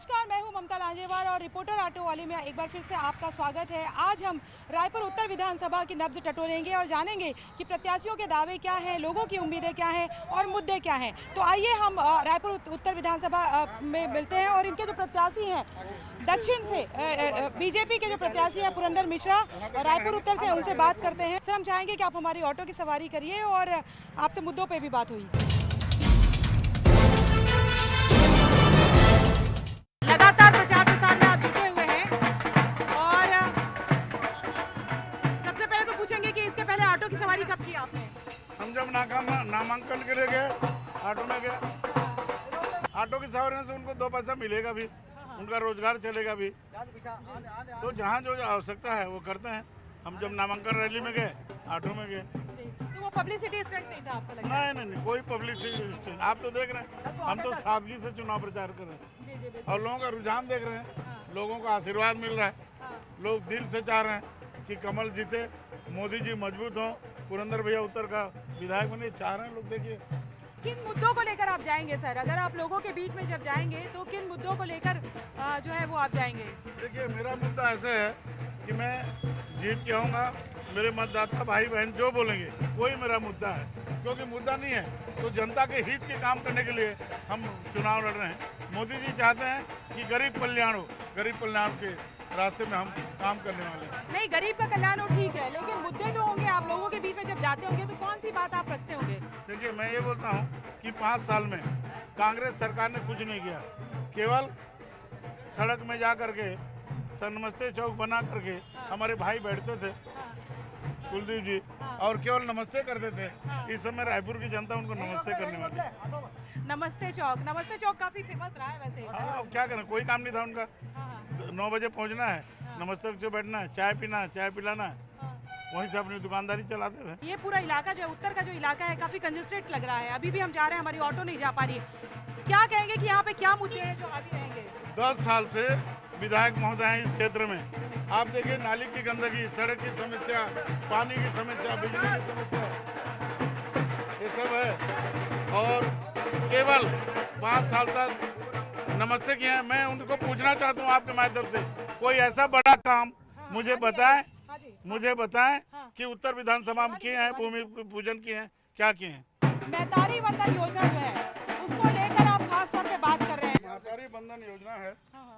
नमस्कार, मैं हूं ममता लांजेवार और रिपोर्टर ऑटो वाली में एक बार फिर से आपका स्वागत है। आज हम रायपुर उत्तर विधानसभा की नब्ज टटोलेंगे और जानेंगे कि प्रत्याशियों के दावे क्या हैं, लोगों की उम्मीदें क्या हैं और मुद्दे क्या हैं। तो आइए हम रायपुर उत्तर विधानसभा में मिलते हैं और इनके जो प्रत्याशी हैं दक्षिण से बीजेपी के जो प्रत्याशी हैं पुरंदर मिश्रा रायपुर उत्तर से, उनसे बात करते हैं। सर, हम चाहेंगे कि आप हमारी ऑटो की सवारी करिए और आपसे मुद्दों पर भी बात हुई। लगातार प्रचार प्रसार में आप जुटे हुए हैं और सबसे पहले तो पूछेंगे कि इसके पहले ऑटो की सवारी कब की आपने? हम जब नामांकन के लिए गए ऑटो में गए, ऑटो की सवारी से उनको 2 पैसा मिलेगा भी, उनका रोजगार चलेगा भी, तो जहाँ जो आवश्यकता है वो करते हैं। हम जब नामांकन रैली में गए ऑटो में गए। तो वो पब्लिसिटी स्टंट नहीं था आपको लगता है? नहीं, कोई पब्लिसिटी स्टंट। आप तो देख रहे हैं, हम तो सादगी से चुनाव प्रचार कर रहे हैं और लोगों का रुझान देख रहे हैं। लोगों का आशीर्वाद मिल रहा है, लोग दिल से चाह रहे हैं कि कमल जीते, मोदी जी मजबूत हो, पुरंदर भैया उत्तर का विधायक बने, चाह रहे हैं लोग। देखिए किन मुद्दों को लेकर आप जाएंगे सर? अगर आप लोगों के बीच में जब जाएंगे तो किन मुद्दों को लेकर जो है वो आप जाएंगे? देखिए, मेरा मुद्दा ऐसे है कि मैं जीत के आऊँगा, मेरे मतदाता भाई बहन जो बोलेंगे वही मेरा मुद्दा है। क्योंकि मुद्दा नहीं है तो जनता के हित के काम करने के लिए हम चुनाव लड़ रहे हैं। मोदी जी चाहते हैं कि गरीब कल्याण हो, गरीब कल्याण के रास्ते में हम काम करने वाले हैं। नहीं, गरीब का कल्याण हो ठीक है, लेकिन मुद्दे तो होंगे आप लोगों के बीच में जब जाते होंगे तो कौन सी बात आप रखते होंगे? देखिए, मैं ये बोलता हूँ कि 5 साल में कांग्रेस सरकार ने कुछ नहीं किया, केवल सड़क में जा करके नमस्ते चौक बना करके हमारे भाई बैठते थे कुलदीप जी और केवल नमस्ते करते थे। इस समय रायपुर की जनता उनको नमस्ते करने वाली है। नमस्ते चौक काफी फेमस रहा है वैसे। हाँ, क्या करें, कोई काम नहीं था उनका। 9 बजे पहुंचना है, नमस्ते चौक बैठना है, चाय पीना है, चाय पिलाना है, वहीं से अपनी दुकानदारी चलाते थे। ये पूरा इलाका जो उत्तर का जो इलाका है काफी कंजेस्टेड लग रहा है। अभी भी हम जा रहे हैं, हमारी ऑटो नहीं जा पा रही है। क्या कहेंगे कि यहाँ पे क्या मुद्दे हैं जो आगे रहेंगे? 10 साल से विधायक महोदय हैं इस क्षेत्र में। आप देखिए, नाली की गंदगी, सड़क की समस्या, पानी की समस्या, बिजली की समस्या, ये सब है। और केवल 5 साल तक नमस्ते किए हैं। मैं उनको पूछना चाहता हूँ आपके माध्यम से, कोई ऐसा बड़ा काम मुझे बताएं कि उत्तर विधानसभा में किए हैं, भूमि पूजन किए हैं, क्या किए हैं? महतारी वंदन योजना जो है उसको लेकर आप खास तौर पे बात कर रहे हैं। महतारी वंदन योजना है,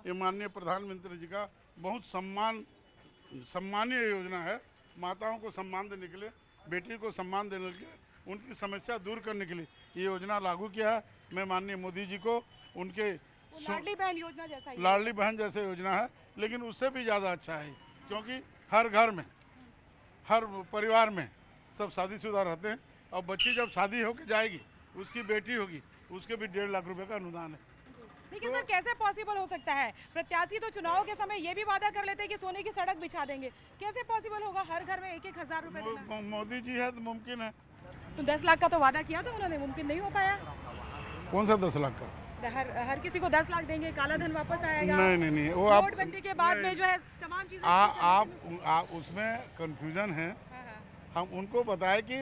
ये माननीय प्रधानमंत्री जी का बहुत सम्मानीय योजना है। माताओं को सम्मान देने के लिए, बेटी को सम्मान देने के लिए, उनकी समस्या दूर करने के लिए ये योजना लागू किया है। मैं माननीय मोदी जी को उनके लाडली बहन योजना जैसा ही लाडली बहन जैसे योजना है, लेकिन उससे भी ज़्यादा अच्छा है, क्योंकि हर घर में, हर परिवार में सब शादीशुदा रहते हैं और बच्ची जब शादी होकर जाएगी, उसकी बेटी होगी, उसके भी 1.5 लाख रुपए का अनुदान है। लेकिन सर, कैसे पॉसिबल हो सकता है? प्रत्याशी तो चुनाव के समय ये भी वादा कर लेते हैं कि सोने की सड़क बिछा देंगे। कैसे पॉसिबल होगा हर घर में 1-1 हज़ार रुपए देना? मोदी जी है तो मुमकिन है। तो 10 लाख का तो वादा किया था उन्होंने, मुमकिन नहीं हो पाया। कौन सा 10 लाख का? हर किसी को 10 लाख देंगे, काला धन वापस आएगा। नहीं, वो आप नोटबंदी के बाद में जो है तमाम चीजें आप उसमें कंफ्यूजन है। हम उनको बताए कि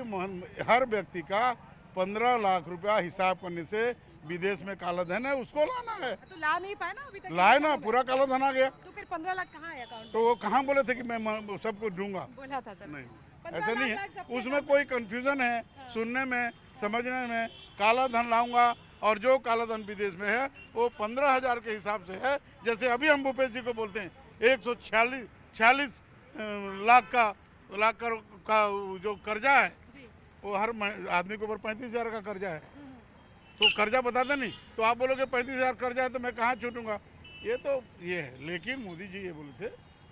हर व्यक्ति का 15 लाख रुपया हिसाब करने से विदेश में काला धन है, उसको लाना है। तो ला नहीं पाए ना अभी तक? लाए ना, पूरा काला धन आ गया। तो फिर 15 लाख कहाँ है अकाउंट? तो वो कहाँ बोले थे कि मैं सबको दूंगा? बोला था सर। नहीं, ऐसा नहीं है। उसमें कोई कंफ्यूजन है, सुनने में, समझने में। काला धन लाऊंगा और जो काला धन विदेश में है वो 15,000 के हिसाब से है। जैसे अभी हम भूपेश जी को बोलते हैं 146 लाख का जो कर्जा है, वो हर आदमी के ऊपर 35,000 का कर्जा है। तो कर्जा बताते नहीं, तो आप बोलोगे 35,000 कर्जा है तो मैं कहाँ छूटूंगा? ये है। लेकिन मोदी जी ये बोले थे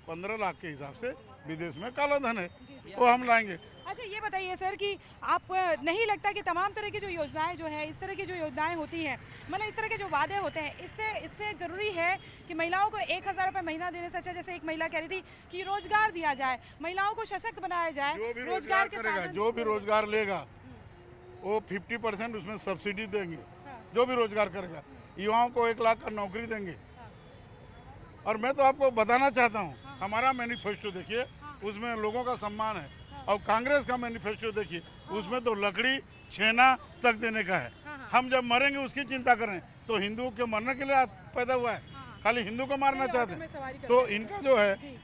15 लाख के हिसाब से विदेश में काला धन है, वो हम लाएंगे। अच्छा, ये बताइए सर कि आप नहीं लगता कि तमाम तरह की जो योजनाएं जो है, इस तरह की जो योजनाएं होती हैं, मतलब इस तरह के जो वादे होते हैं, इससे ज़रूरी है कि महिलाओं को 1,000 रुपये महीना देने से अच्छा, जैसे एक महिला कह रही थी कि रोजगार दिया जाए, महिलाओं को सशक्त बनाया जाए। जो भी रोजगार करेगा, जो भी रोजगार लेगा वो 50% उसमें सब्सिडी देंगे। जो भी रोजगार करेगा, युवाओं को 1 लाख का नौकरी देंगे। और मैं तो आपको बताना चाहता हूँ, हमारा मैनिफेस्टो देखिए, उसमें लोगों का सम्मान है। और कांग्रेस का मैनिफेस्टो देखिए, उसमें तो लकड़ी छेना तक देने का है। हम जब मरेंगे उसकी चिंता करें, तो हिंदुओं के मरने के लिए पैदा हुआ है। खाली हिंदू को मारना नहीं, चाहते ऑटो में सवारी हैं। करते तो हैं। इनका जो है, जी।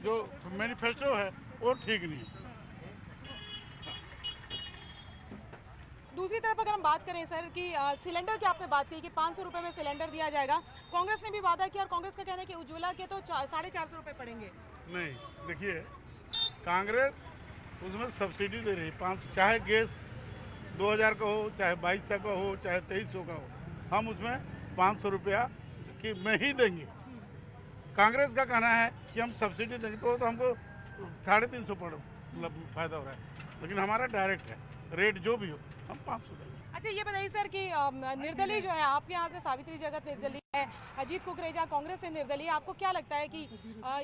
जो मैनिफेस्टो है वो ठीक नहीं है। दूसरी तरफ अगर हम बात करें सर कि सिलेंडर की आपने बात की कि 500 रुपये में सिलेंडर दिया जाएगा, कांग्रेस ने भी वादा किया और कांग्रेस का कहना है कि उज्ज्वला के तो 450 रुपये पड़ेंगे। नहीं, देखिए, कांग्रेस उसमें सब्सिडी दे रही है 500, चाहे गैस 2000 का हो, चाहे 2200 का हो, चाहे 2300 का हो, हम उसमें 500 रुपया की में ही देंगे। कांग्रेस का कहना है कि हम सब्सिडी देंगे, तो हमको 350 पड़ मतलब फ़ायदा हो रहा है, लेकिन हमारा डायरेक्ट है, रेट जो भी हो हम 500 देंगे। अच्छा ये बताइए सर कि निर्दलीय जो है, आपके यहाँ से सावित्री जगत निर्दलीय है, अजीत कुकरेजा कांग्रेस से निर्दलीय, आपको क्या लगता है कि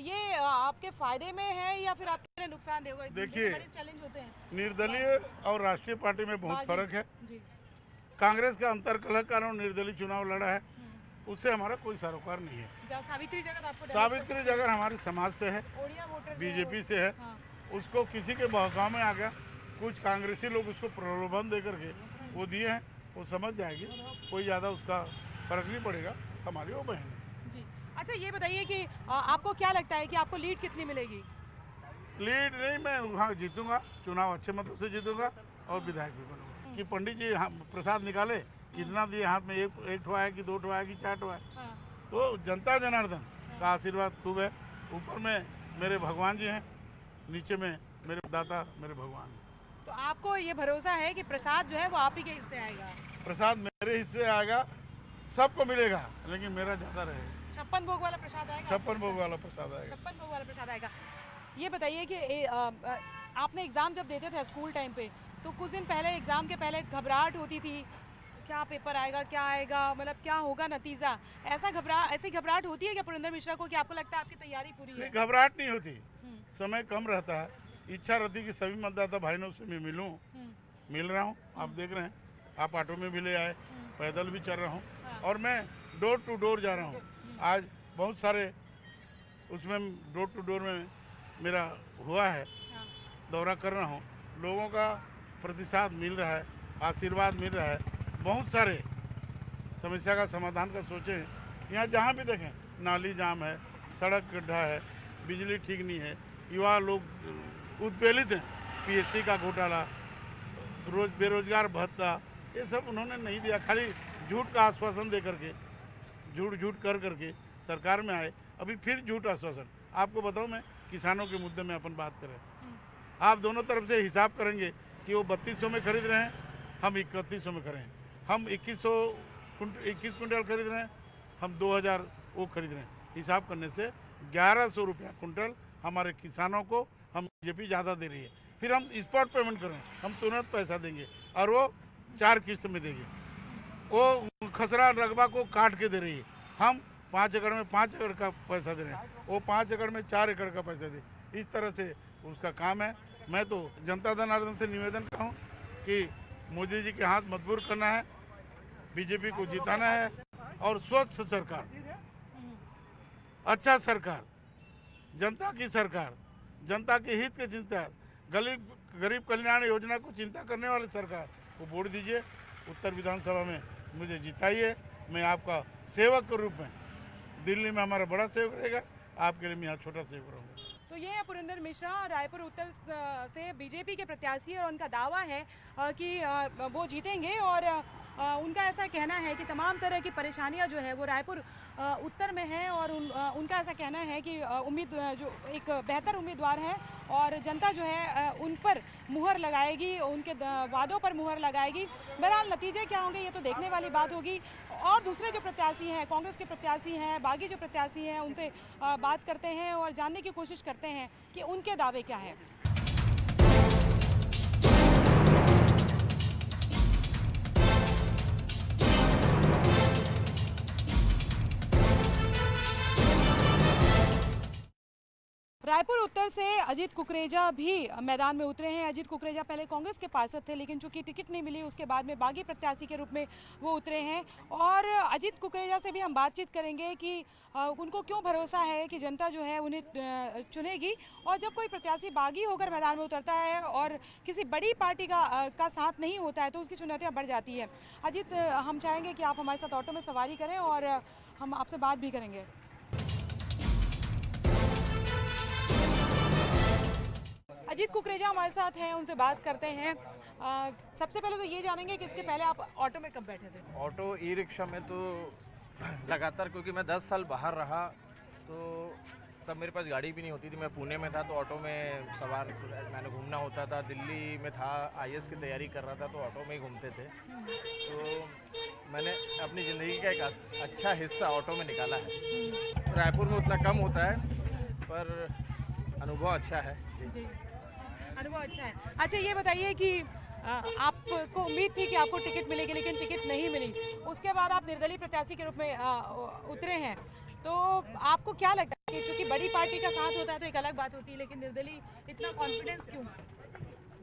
ये आपके फायदे में है या फिर आपके लिए नुकसान देगा? देखिए, चैलेंज होते हैं निर्दलीय और राष्ट्रीय पार्टी में बहुत फर्क है। जी। कांग्रेस का अंतरकलह कारण निर्दलीय चुनाव लड़ा है, उससे हमारा कोई सरोकार नहीं है। सावित्री जगत आपको सावित्री जगत हमारे समाज से है, ओडिया वोटर बीजेपी से है, उसको किसी के बहकाव में आ गया, कुछ कांग्रेसी लोग उसको प्रलोभन दे करके वो दिए हैं, वो समझ जाएगी, कोई ज़्यादा उसका फर्क नहीं पड़ेगा, हमारी वो बहन है। जी। अच्छा ये बताइए कि आपको क्या लगता है कि आपको लीड कितनी मिलेगी? लीड नहीं, मैं वहाँ जीतूंगा, चुनाव अच्छे मतों से जीतूंगा और विधायक भी बनूंगा। कि पंडित जी प्रसाद निकाले, कितना दिए हाथ में, एक ठो आया कि 2 ठो आया कि 4 ठो आया, तो जनता जनार्दन का आशीर्वाद खूब है। ऊपर में मेरे भगवान जी हैं, नीचे में मेरे दाता मेरे भगवान हैं। तो आपको ये भरोसा है कि प्रसाद जो है वो आप ही के हिस्से आएगा? प्रसाद मेरे हिस्से आएगा, सबको मिलेगा, लेकिन मेरा ज़्यादा रहेगा। 56 भोग वाला प्रसाद आएगा? 56 भोग वाला प्रसाद आएगा। 56 भोग वाला प्रसाद आएगा। ये बताइए कि आपने एग्ज़ाम जब देते थे स्कूल टाइम पे, तो कुछ दिन पहले एग्ज़ाम के पहले घबराहट होती थी, क्या पेपर आएगा, क्या आएगा, मतलब क्या होगा नतीजा, ऐसी घबराहट होती है क्या पुरेंद्र मिश्रा को, कि आपको लगता है आपकी तैयारी पूरी है? नहीं, घबराहट नहीं होती, समय कम रहता है, इच्छा रहती कि सभी मतदाता भाइयों से मैं मिलूं, मिल रहा हूं। आप देख रहे हैं, आप ऑटो में भी ले आए, पैदल भी चल रहा हूं, और मैं डोर टू डोर जा रहा हूं। आज बहुत सारे उसमें डोर टू डोर में मेरा हुआ है, दौरा कर रहा हूं, लोगों का प्रतिसाद मिल रहा है, आशीर्वाद मिल रहा है, बहुत सारे समस्या का समाधान का सोचें। यहाँ जहाँ भी देखें, नाली जाम है, सड़क गड्ढा है, बिजली ठीक नहीं है, युवा लोग उत्पीड़ित हैं, पीएससी का घोटाला, बेरोजगार भत्ता, ये सब उन्होंने नहीं दिया, खाली झूठ का आश्वासन दे करके, झूठ कर करके सरकार में आए, अभी फिर झूठ आश्वासन। आपको बताऊं, मैं किसानों के मुद्दे में अपन बात करें, आप दोनों तरफ से हिसाब करेंगे कि वो 3200 में खरीद रहे हैं, हम 3100 में खरीद रहे हैं, हम 21 कुंटल खरीद रहे हैं, हम 2000 वो खरीद रहे हैं। हिसाब करने से 1100 रुपया कुंटल हमारे किसानों को हम बीजेपी ज़्यादा दे रही है। फिर हम स्पॉट पेमेंट करें, हम तुरंत पैसा देंगे और वो 4 किस्त में देंगे। वो खसरा रकबा को काट के दे रही है, हम 5 एकड़ में 5 एकड़ का पैसा दे रहे हैं, वो 5 एकड़ में 4 एकड़ का पैसा दे, इस तरह से उसका काम है। मैं तो जनता जनार्दन से निवेदन करता हूँ कि मोदी जी के हाथ मजबूर करना है, बीजेपी को जिताना है, और स्वच्छ सरकार, अच्छा सरकार, जनता की सरकार, जनता के हित के चिंता, गरीब कल्याण योजना को चिंता करने वाली सरकार को वोट दीजिए। उत्तर विधानसभा में मुझे जिताइए, मैं आपका सेवक के रूप में, दिल्ली में हमारा बड़ा सेवक रहेगा, आपके लिए मैं यहाँ छोटा सेवक रहूँगा। तो ये है पुरेंद्र मिश्रा, रायपुर उत्तर से बीजेपी के प्रत्याशी, और उनका दावा है कि वो जीतेंगे, और उनका ऐसा कहना है कि तमाम तरह की परेशानियां जो है वो रायपुर उत्तर में है, और उनका ऐसा कहना है कि जो एक बेहतर उम्मीदवार है, और जनता जो है उन पर मुहर लगाएगी, उनके वादों पर मुहर लगाएगी। बहरहाल नतीजे क्या होंगे ये तो देखने वाली बात होगी। और दूसरे जो प्रत्याशी हैं, कांग्रेस के प्रत्याशी हैं, बागी जो प्रत्याशी हैं, उनसे बात करते हैं और जानने की कोशिश करते हैं कि उनके दावे क्या हैं। रायपुर उत्तर से अजीत कुकरेजा भी मैदान में उतरे हैं। अजीत कुकरेजा पहले कांग्रेस के पार्षद थे, लेकिन चूंकि टिकट नहीं मिली उसके बाद में बागी प्रत्याशी के रूप में वो उतरे हैं। और अजीत कुकरेजा से भी हम बातचीत करेंगे कि उनको क्यों भरोसा है कि जनता जो है उन्हें चुनेगी। और जब कोई प्रत्याशी बागी होकर मैदान में उतरता है और किसी बड़ी पार्टी का साथ नहीं होता है तो उसकी चुनौतियाँ बढ़ जाती है। अजीत, हम चाहेंगे कि आप हमारे साथ ऑटो में सवारी करें और हम आपसे बात भी करेंगे। अजीत कुकरेजा हमारे साथ हैं, उनसे बात करते हैं। सबसे पहले तो ये जानेंगे कि इसके पहले आप ऑटो में कब बैठे थे? ऑटो ई रिक्शा में तो लगातार, क्योंकि मैं 10 साल बाहर रहा तो तब मेरे पास गाड़ी भी नहीं होती थी। मैं पुणे में था तो ऑटो में सवार मैंने घूमना होता था। दिल्ली में था, आईएएस की तैयारी कर रहा था तो ऑटो में ही घूमते थे। तो मैंने अपनी ज़िंदगी का एक अच्छा हिस्सा ऑटो में निकाला है। रायपुर में उतना कम होता है पर अनुभव अच्छा है जी। अनुभव अच्छा है। अच्छा ये बताइए कि आपको उम्मीद थी कि आपको टिकट मिलेगी लेकिन टिकट नहीं मिली, उसके बाद आप निर्दलीय प्रत्याशी के रूप में उतरे हैं, तो आपको क्या लगता है कि चूंकि बड़ी पार्टी का साथ होता है तो एक अलग बात होती है, लेकिन निर्दलीय इतना कॉन्फिडेंस क्यों?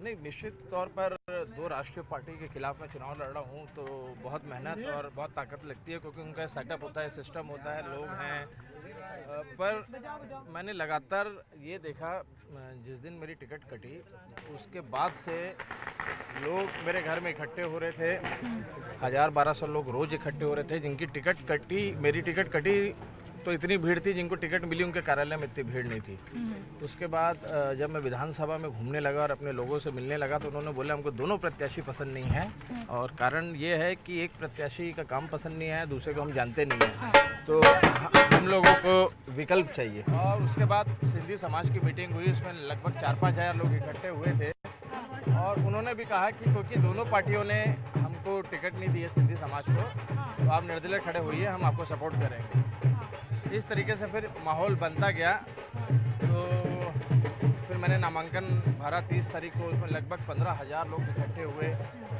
नहीं, निश्चित तौर पर दो राष्ट्रीय पार्टी के खिलाफ मैं चुनाव लड़ रहा हूँ तो बहुत मेहनत और बहुत ताकत लगती है, क्योंकि उनका सेटअप होता है, सिस्टम होता है, लोग हैं। पर मैंने लगातार ये देखा, जिस दिन मेरी टिकट कटी उसके बाद से लोग मेरे घर में इकट्ठे हो रहे थे। 1000-1200 लोग रोज़ इकट्ठे हो रहे थे। जिनकी टिकट कटी, मेरी टिकट कटी तो इतनी भीड़ थी, जिनको टिकट मिली उनके कार्यालय में इतनी भीड़ नहीं थी। उसके बाद जब मैं विधानसभा में घूमने लगा और अपने लोगों से मिलने लगा तो उन्होंने बोला हमको दोनों प्रत्याशी पसंद नहीं है, और कारण ये है कि एक प्रत्याशी का काम पसंद नहीं है, दूसरे को हम जानते नहीं हैं, तो हम लोगों को विकल्प चाहिए। और उसके बाद सिंधी समाज की मीटिंग हुई, उसमें लगभग 4-5 हज़ार लोग इकट्ठे हुए थे, और उन्होंने भी कहा कि क्योंकि दोनों पार्टियों ने हमको टिकट नहीं दी है सिंधी समाज को, तो आप निर्दलीय खड़े होइए, हम आपको सपोर्ट करेंगे। इस तरीके से फिर माहौल बनता गया। तो फिर मैंने नामांकन भरा 30 तारीख को, उसमें लगभग 15,000 लोग इकट्ठे हुए।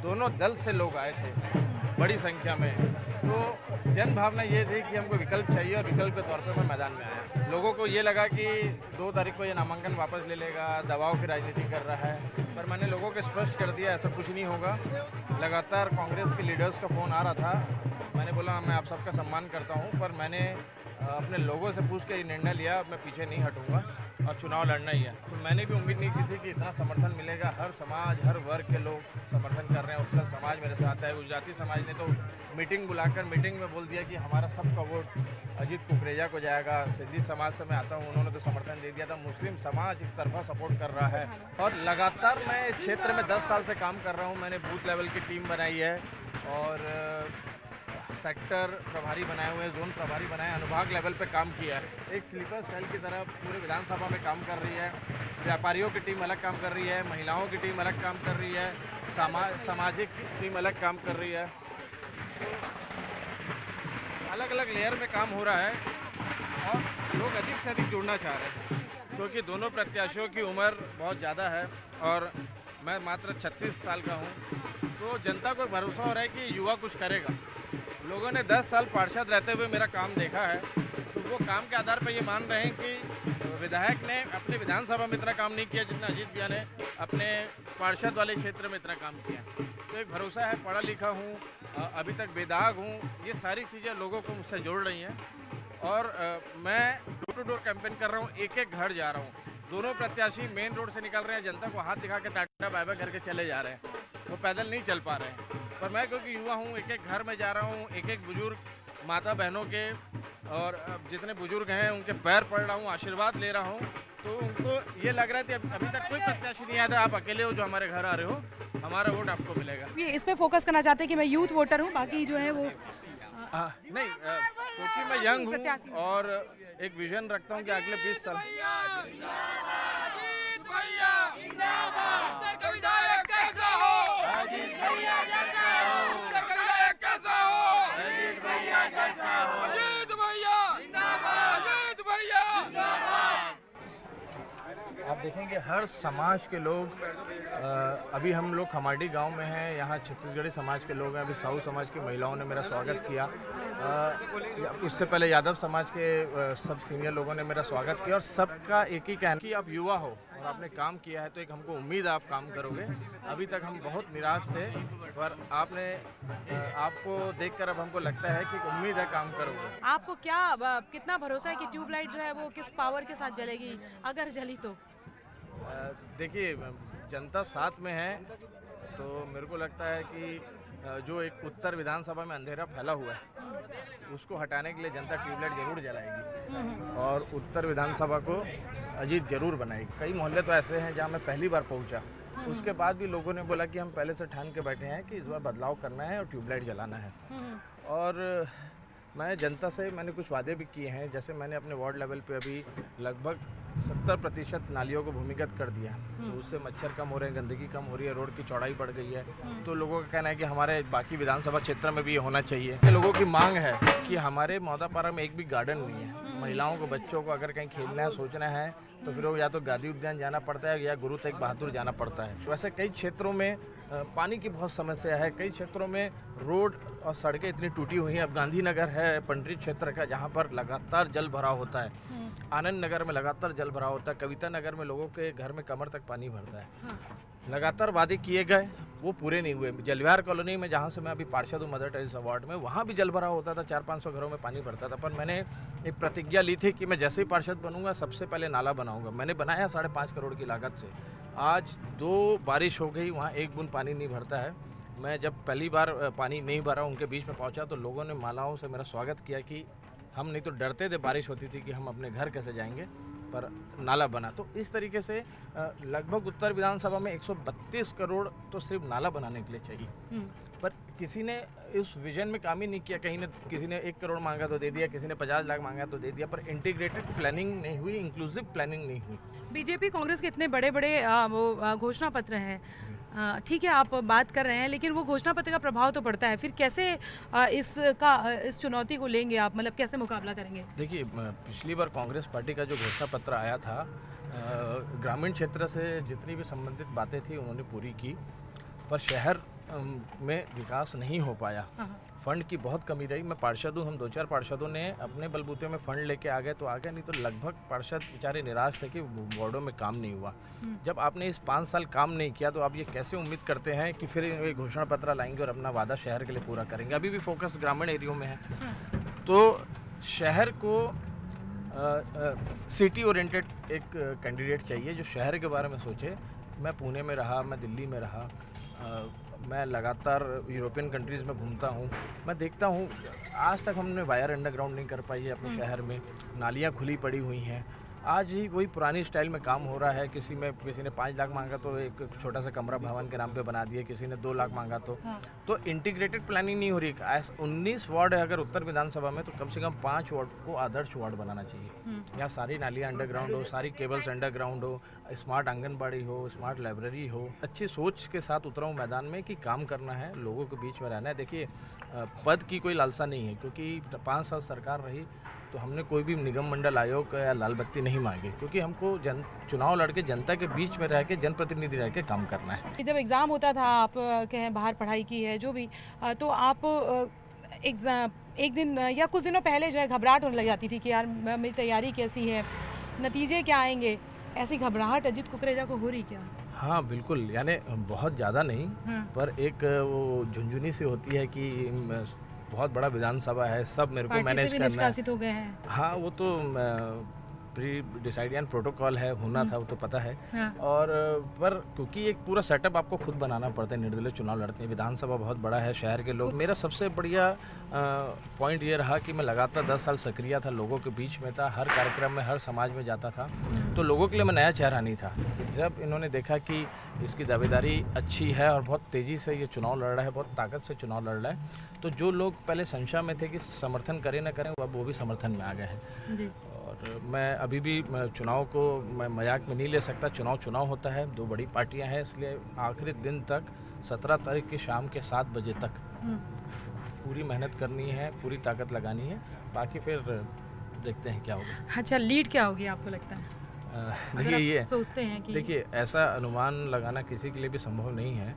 दोनों दल से लोग आए थे बड़ी संख्या में। तो जन भावना ये थी कि हमको विकल्प चाहिए, और विकल्प के तौर पे मैं मैदान में आया। लोगों को ये लगा कि 2 तारीख को ये नामांकन वापस ले लेगा, दबाव की राजनीति कर रहा है, पर मैंने लोगों को स्पष्ट कर दिया ऐसा कुछ नहीं होगा। लगातार कांग्रेस के लीडर्स का फ़ोन आ रहा था, मैंने बोला मैं आप सबका सम्मान करता हूँ, पर मैंने अपने लोगों से पूछ के ये निर्णय लिया, मैं पीछे नहीं हटूंगा और चुनाव लड़ना ही है। तो मैंने भी उम्मीद नहीं की थी कि इतना समर्थन मिलेगा। हर समाज, हर वर्ग के लोग समर्थन कर रहे हैं। उत्कल समाज मेरे साथ है, गुजराती समाज ने तो मीटिंग बुलाकर मीटिंग में बोल दिया कि हमारा सबका वोट अजीत कुकरेजा को जाएगा। सिंधी समाज से मैं आता हूँ, उन्होंने तो समर्थन दे दिया था। मुस्लिम समाज एक तरफा सपोर्ट कर रहा है, और लगातार मैं इस क्षेत्र में 10 साल से काम कर रहा हूँ। मैंने बूथ लेवल की टीम बनाई है, और सेक्टर प्रभारी बनाए हुए हैं, जोन प्रभारी बनाए, अनुभाग लेवल पे काम किया है। एक स्लीपर सेल की तरह पूरे विधानसभा में काम कर रही है। व्यापारियों की टीम अलग काम कर रही है, महिलाओं की टीम अलग काम कर रही है, सामाजिक टीम अलग काम कर रही है। अलग अलग लेयर में काम हो रहा है, और लोग अधिक से अधिक जुड़ना चाह रहे हैं, क्योंकि दोनों प्रत्याशियों की उम्र बहुत ज़्यादा है और मैं मात्र 36 साल का हूँ। तो जनता को भरोसा हो रहा है कि युवा कुछ करेगा। लोगों ने 10 साल पार्षद रहते हुए मेरा काम देखा है, तो वो काम के आधार पर ये मान रहे हैं कि विधायक ने अपने विधानसभा में इतना काम नहीं किया जितना अजीत भैया ने अपने पार्षद वाले क्षेत्र में इतना काम किया। तो एक भरोसा है, पढ़ा लिखा हूँ, अभी तक बेदाग हूँ, ये सारी चीज़ें लोगों को मुझसे जोड़ रही हैं। और मैं डोर टू डोर कैंपेन कर रहा हूँ, एक एक घर जा रहा हूँ। दोनों प्रत्याशी मेन रोड से निकल रहे हैं, जनता को हाथ दिखा के टाटा बाय बाय करके चले जा रहे हैं, वो पैदल नहीं चल पा रहे हैं। पर मैं क्योंकि युवा हूँ, एक एक घर में जा रहा हूँ, एक एक बुजुर्ग माता बहनों के और जितने बुजुर्ग हैं उनके पैर पड़ रहा हूँ, आशीर्वाद ले रहा हूँ। तो उनको ये लग रहा है कि अभी तक कोई प्रत्याशी नहीं आया था, आप अकेले हो जो हमारे घर आ रहे हो, हमारा वोट आपको मिलेगा। ये इस पे फोकस करना चाहते हैं कि मैं यूथ वोटर हूँ, बाकी जो है वो नहीं, क्योंकि मैं यंग हूँ और एक विजन रखता हूँ कि अगले 20 साल आप देखेंगे हर समाज के लोग, अभी हम लोग खमाडी गांव में हैं, यहाँ छत्तीसगढ़ी समाज के लोग हैं, अभी साहू समाज की महिलाओं ने मेरा स्वागत किया, उससे पहले यादव समाज के सब सीनियर लोगों ने मेरा स्वागत किया, और सबका एक ही कहना कि आप युवा हो और आपने काम किया है तो एक हमको उम्मीद है आप काम करोगे। अभी तक हम बहुत निराश थे, पर आपको देखकर अब हमको लगता है कि उम्मीद है काम करोगे। आपको कितना भरोसा है कि ट्यूबलाइट जो है वो किस पावर के साथ जलेगी, अगर जली तो? देखिए, जनता साथ में है तो मेरे को लगता है कि जो एक उत्तर विधानसभा में अंधेरा फैला हुआ है उसको हटाने के लिए जनता ट्यूबलाइट जरूर जलाएगी और उत्तर विधानसभा को अजीत जरूर बनाएगी। कई मोहल्ले तो ऐसे हैं जहाँ मैं पहली बार पहुँचा, उसके बाद भी लोगों ने बोला कि हम पहले से ठान के बैठे हैं कि इस बार बदलाव करना है और ट्यूबलाइट जलाना है। और मैं जनता से मैंने कुछ वादे भी किए हैं, जैसे मैंने अपने वार्ड लेवल पे अभी लगभग 70% नालियों को भूमिगत कर दिया, तो उससे मच्छर कम हो रहे हैं, गंदगी कम हो रही है, रोड की चौड़ाई बढ़ गई है। तो लोगों का कहना है कि हमारे बाकी विधानसभा क्षेत्र में भी ये होना चाहिए। लोगों की मांग है कि हमारे मौदापारा में एक भी गार्डन नहीं है, महिलाओं को बच्चों को अगर कहीं खेलना है सोचना है तो फिर वो या तो गांधी उद्यान जाना पड़ता है या गुरु तेग बहादुर जाना पड़ता है। वैसे कई क्षेत्रों में पानी की बहुत समस्या है, कई क्षेत्रों में रोड और सड़कें इतनी टूटी हुई हैं। अब गांधीनगर है पंडरी क्षेत्र का जहाँ पर लगातार जल भराव होता है, आनंद नगर में लगातार जल भराव होता है, कविता नगर में लोगों के घर में कमर तक पानी भरता है। लगातार वादे किए गए वो पूरे नहीं हुए। जलविहार कॉलोनी में जहाँ से मैं अभी पार्षद हूँ मदर टेरेसा वार्ड में, वहाँ भी जल भराव होता था, 400-500 घरों में पानी भरता था। पर मैंने एक प्रतिज्ञा ली थी कि मैं जैसे ही पार्षद बनूंगा सबसे पहले नाला बनाऊंगा। मैंने बनाया 5.5 करोड़ की लागत से। आज 2 बारिश हो गई, वहाँ एक बूंद पानी नहीं भरता है। मैं जब पहली बार पानी नहीं भरा उनके बीच में पहुँचा तो लोगों ने मालाओं से मेरा स्वागत किया कि हम नहीं तो डरते थे बारिश होती थी कि हम अपने घर कैसे जाएंगे, पर नाला बना। तो इस तरीके से लगभग उत्तर विधानसभा में 132 करोड़ तो सिर्फ नाला बनाने के लिए चाहिए, पर किसी ने इस विजन में काम ही नहीं किया। किसी ने 1 करोड़ मांगा तो दे दिया, किसी ने 50 लाख मांगा तो दे दिया, पर इंटीग्रेटेड प्लानिंग नहीं हुई, इंक्लूसिव प्लानिंग नहीं हुई। बीजेपी कांग्रेस के इतने बड़े बड़े वो घोषणा पत्र हैं, ठीक है आप बात कर रहे हैं, लेकिन वो घोषणा पत्र का प्रभाव तो पड़ता है। फिर कैसे इस चुनौती को लेंगे आप, मतलब कैसे मुकाबला करेंगे? देखिए, पिछली बार कांग्रेस पार्टी का जो घोषणा पत्र आया था, ग्रामीण क्षेत्र से जितनी भी संबंधित बातें थी उन्होंने पूरी की, पर शहर में विकास नहीं हो पाया। फंड की बहुत कमी रही। मैं पार्षद हूँ, हम 2-4 पार्षदों ने अपने बलबूते में फंड लेके आ गए तो आ गए, नहीं तो लगभग पार्षद बेचारे निराश थे कि वार्डों में काम नहीं हुआ। जब आपने इस 5 साल काम नहीं किया तो आप ये कैसे उम्मीद करते हैं कि फिर ये घोषणा पत्र लाएंगे और अपना वादा शहर के लिए पूरा करेंगे? अभी भी फोकस ग्रामीण एरियो में है। तो शहर को सिटी ओरिएंटेड एक कैंडिडेट चाहिए जो शहर के बारे में सोचे। मैं पुणे में रहा, मैं दिल्ली में रहा, मैं लगातार यूरोपियन कंट्रीज़ में घूमता हूँ, मैं देखता हूँ आज तक हमने वायर अंडरग्राउंड नहीं कर पाई है अपने शहर में, नालियाँ खुली पड़ी हुई हैं। आज ही वही पुरानी स्टाइल में काम हो रहा है। किसी ने 5 लाख मांगा तो एक छोटा सा कमरा भवन के नाम पे बना दिया, किसी ने 2 लाख मांगा तो इंटीग्रेटेड प्लानिंग नहीं हो रही। 19 वार्ड है अगर उत्तर विधानसभा में, तो कम से कम 5 वार्ड को आदर्श वार्ड बनाना चाहिए। यहाँ सारी नालियाँ अंडरग्राउंड हो, सारी केबल्स अंडरग्राउंड हो, स्मार्ट आंगनबाड़ी हो, स्मार्ट लाइब्रेरी हो। अच्छी सोच के साथ उतरा हूँ मैदान में कि काम करना है, लोगों के बीच में रहना है। देखिए, पद की कोई लालसा नहीं है, क्योंकि 5 साल सरकार रही तो हमने कोई भी निगम मंडल आयोग या लाल बत्ती नहीं मांगी, क्योंकि हमको चुनाव लड़के जनता के बीच में रह के जनप्रतिनिधि रह के काम करना है। जब एग्ज़ाम होता था, आप कहें बाहर पढ़ाई की है जो भी, तो आप एग्ज़ाम एक दिन या कुछ दिनों पहले जो है घबराहट होने लग जाती थी कि यार मेरी तैयारी कैसी है, नतीजे क्या आएंगे, ऐसी घबराहट अजीत कुकरेजा को हो रही क्या? हाँ बिल्कुल, यानी बहुत ज़्यादा नहीं, पर एक वो झुंझुनी सी होती है कि बहुत बड़ा विधानसभा है, सब मेरे को मैनेज करना है। हो गए हैं। हाँ, वो तो प्री डिसाइडेड प्रोटोकॉल है, होना था वो तो पता है। हाँ। और पर क्योंकि एक पूरा सेटअप आपको खुद बनाना पड़ता है, निर्दलीय चुनाव लड़ते हैं, विधानसभा बहुत बड़ा है, शहर के लोग। मेरा सबसे बढ़िया पॉइंट ये रहा कि मैं लगातार 10 साल सक्रिय था, लोगों के बीच में था, हर कार्यक्रम में, हर समाज में जाता था, तो लोगों के लिए मैं नया चेहरा नहीं था। जब इन्होंने देखा कि इसकी दावेदारी अच्छी है और बहुत तेज़ी से ये चुनाव लड़ रहा है, बहुत ताकत से चुनाव लड़ रहा है, तो जो लोग पहले संशय में थे कि समर्थन करें ना करें, अब वो भी समर्थन में आ गए हैं। और मैं अभी भी चुनाव को मैं मजाक में नहीं ले सकता। चुनाव होता है, 2 बड़ी पार्टियां हैं, इसलिए आखिरी दिन तक 17 तारीख की शाम के 7 बजे तक पूरी मेहनत करनी है, पूरी ताकत लगानी है, बाकी फिर देखते हैं क्या होगा। अच्छा, लीड क्या होगी आपको लगता है? देखिए, ये सोचते हैं कि देखिए, ऐसा अनुमान लगाना किसी के लिए भी संभव नहीं है,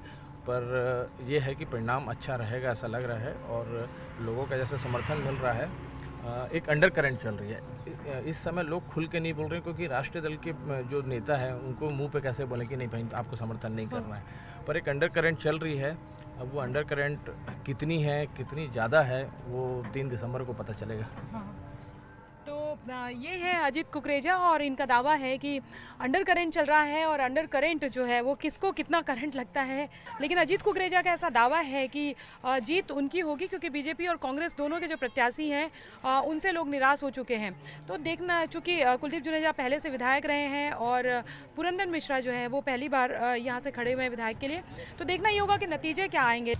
पर यह है कि परिणाम अच्छा रहेगा ऐसा लग रहा है। और लोगों का जैसे समर्थन मिल रहा है, एक अंडर करंट चल रही है। इस समय लोग खुल के नहीं बोल रहे, क्योंकि राष्ट्रीय दल के जो नेता हैं उनको मुंह पे कैसे बोले कि नहीं भाई आपको समर्थन नहीं करना है, पर एक अंडर करंट चल रही है। अब वो अंडर करंट कितनी है, कितनी ज़्यादा है, वो 3 दिसंबर को पता चलेगा। हाँ। तो ये है अजीत कुकरेजा और इनका दावा है कि अंडर करंट चल रहा है और अंडर करंट जो है वो किसको कितना करंट लगता है। लेकिन अजीत कुकरेजा का ऐसा दावा है कि जीत उनकी होगी क्योंकि बीजेपी और कांग्रेस दोनों के जो प्रत्याशी हैं उनसे लोग निराश हो चुके हैं। तो देखना, चूँकि कुलदीप जुनेजा पहले से विधायक रहे हैं और पुरंदर मिश्रा जो है वो पहली बार यहाँ से खड़े हुए हैं विधायक के लिए, तो देखना ये होगा कि नतीजे क्या आएंगे।